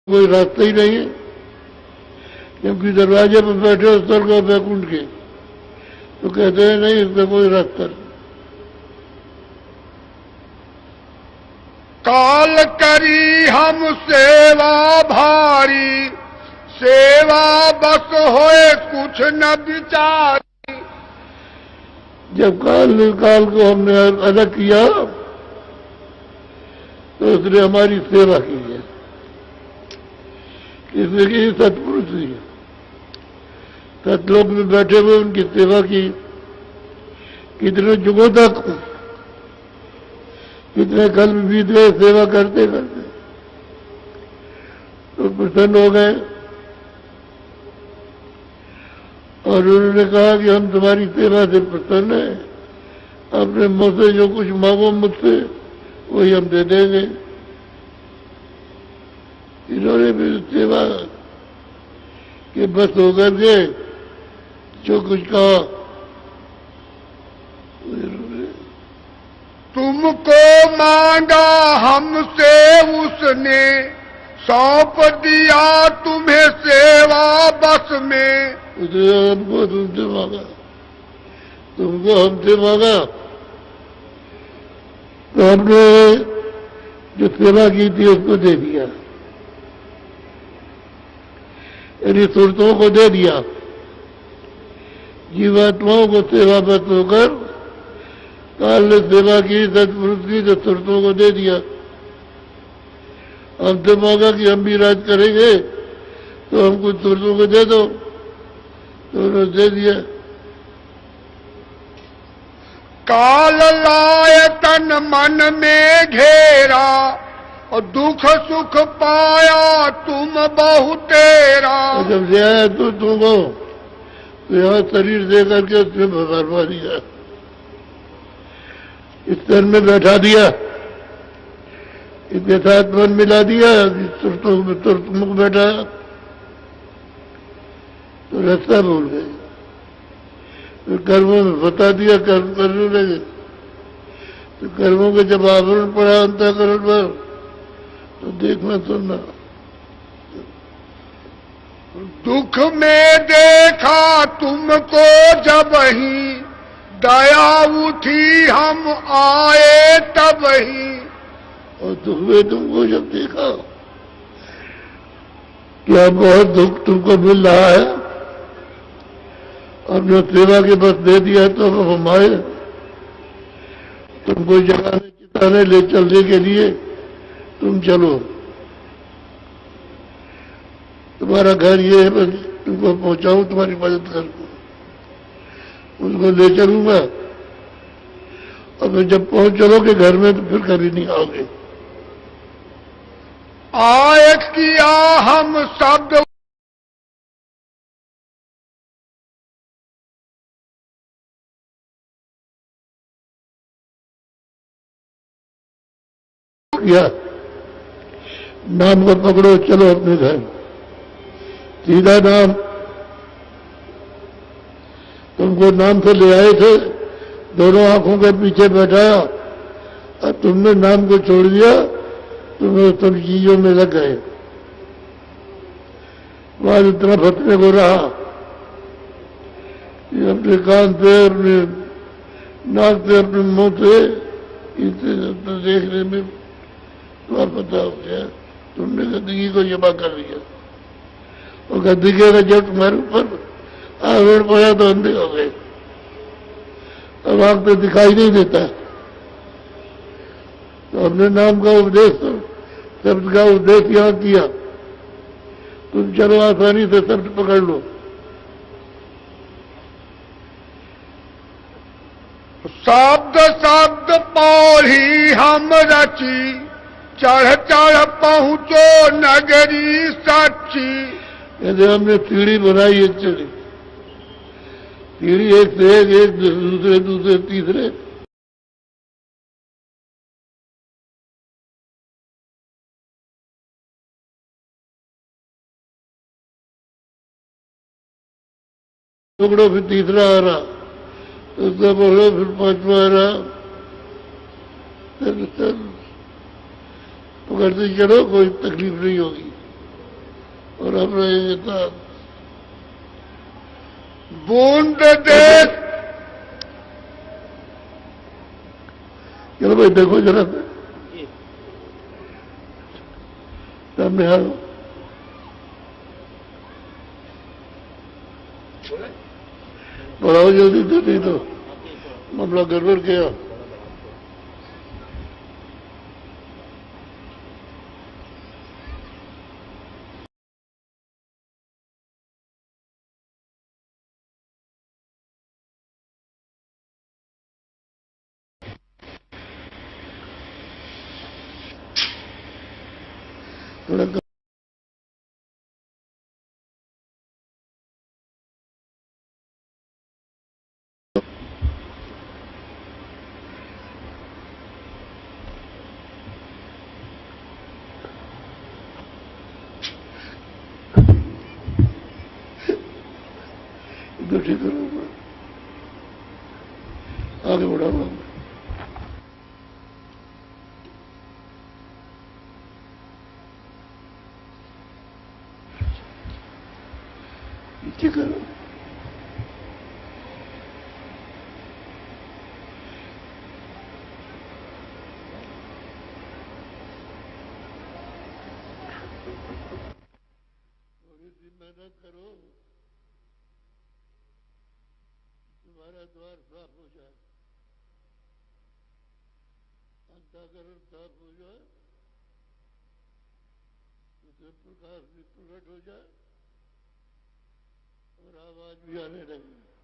कोई रास्ता ही नहीं है, क्योंकि दरवाजे पर बैठे हो स्वर्ग और वैकुंठ के, तो कहते हैं नहीं इसका कोई रास्ता नहीं। काल करी हम सेवा भारी, सेवा बस होए कुछ न विचारी। जब काल को हमने अलग किया तो उसने हमारी सेवा की है, इसलिए कि सत्पुरुष ही सतलोक में बैठे हुए उनकी सेवा की, कितने युगों तक कितने कल बीत गए सेवा करते करते, तो प्रसन्न हो गए और उन्होंने कहा कि हम तुम्हारी सेवा से प्रसन्न हैं, अपने मुंह से जो कुछ मांगो मुझसे वही हम दे देंगे। इन्होंने भी सेवा के बस होकर के जो कुछ कहा, तुमको मांगा हमसे उसने, सौंप दिया तुम्हें सेवा बस में। उसने हमको तुमसे मांगा, तुमको हमसे मांगा, तो हमने जो सेवा की थी उसको दे दिया, यानी सुरतों को दे दिया, जीवात्माओं को सेवा बस होकर काल ने सेवा की सत्पुरुष की तो सुरतों को दे दिया। हमसे मांगा कि हम भी राज करेंगे तो हम कुछ सुरतों को दे दो, तो उन्होंने दे दिया। काल लाए तन मन में घेरा, और दुख सुख पाया तुम बहुतेरा। जब से आया तो तुमको तो यहाँ शरीर दे करके उसमें भरवा दिया, इस तन में बैठा दिया, इसके साथ मन मिला दिया, तुरतों में तुरत मुख बैठा तो रास्ता भूल गए, फिर कर्मों में बता दिया, कर्म करने लगे, तो कर्मों के जब आवरण पड़ा अंतःकरण पर तो देखना सुनना। दुख में देखा तुमको जब ही, दया उठी हम आए तब ही। और दुख में तुमको जब देखा क्या बहुत दुख तुमको मिल रहा है, अब जो सेवा के बस दे दिया तो हम आए तुमको जगाने चिताने ले चलने के लिए, तुम चलो, तुम्हारा घर ये है, बस तुमको पहुंचाऊं, तुम्हारी मदद करूं, उनको ले चलूंगा, और फिर जब पहुंच चलोगे घर में तो फिर कभी नहीं आओगे। आए किया हम शब्द किया, नाम को पकड़ो, चलो अपने घर, सीधा नाम, तुमको नाम से ले आए थे, दोनों आंखों के पीछे बैठाया और तुमने नाम को छोड़ दिया, तुम्हें तुम चीजों में लग गए, बाद इतना फटने को रहा कि अपने कान से, अपने नाक से, अपने मुंह से इसे देखने में तुम्हारा पता हो गया, तुमने गंदगी को जमा कर दिया, और गंदगी का जब तुम्हारे ऊपर आवरण पड़ा तो अंधे हो गए, अब आंख तो दिखाई नहीं देता। तो हमने नाम का उपदेश, शब्द का उपदेश यहाँ किया, तुम चलो आसानी से शब्द पकड़ लो। शब्द शब्द पौड़ी हम रची, चढ़ चढ़ पहुंचो नगरी सच्ची। कहते हमने सीढ़ी बनाई है, चढ़ी सीढ़ी एक से एक दूसरे दूसरे तीसरे, टुकड़ो फिर तीसरा आ रहा, उसका पकड़ो फिर पांचवा आ रहा, पकड़ते चलो, कोई तकलीफ नहीं होगी। और अब रहेगा बूंद देख। चलो भाई देखो जरा सामने आओ। बढ़ाओ जल्दी से, नहीं तो मामला गड़बड़ गया। थोड़ा इधर ठीक करो, आगे बढ़ाओ। ठीक करो। थोड़ी सी मेहनत करो, तुम्हारा द्वार साफ हो जाए, अंतःकरण साफ हो जाए, तो प्रकाश भी प्रकट हो जाए और आवाज भी आने लगे।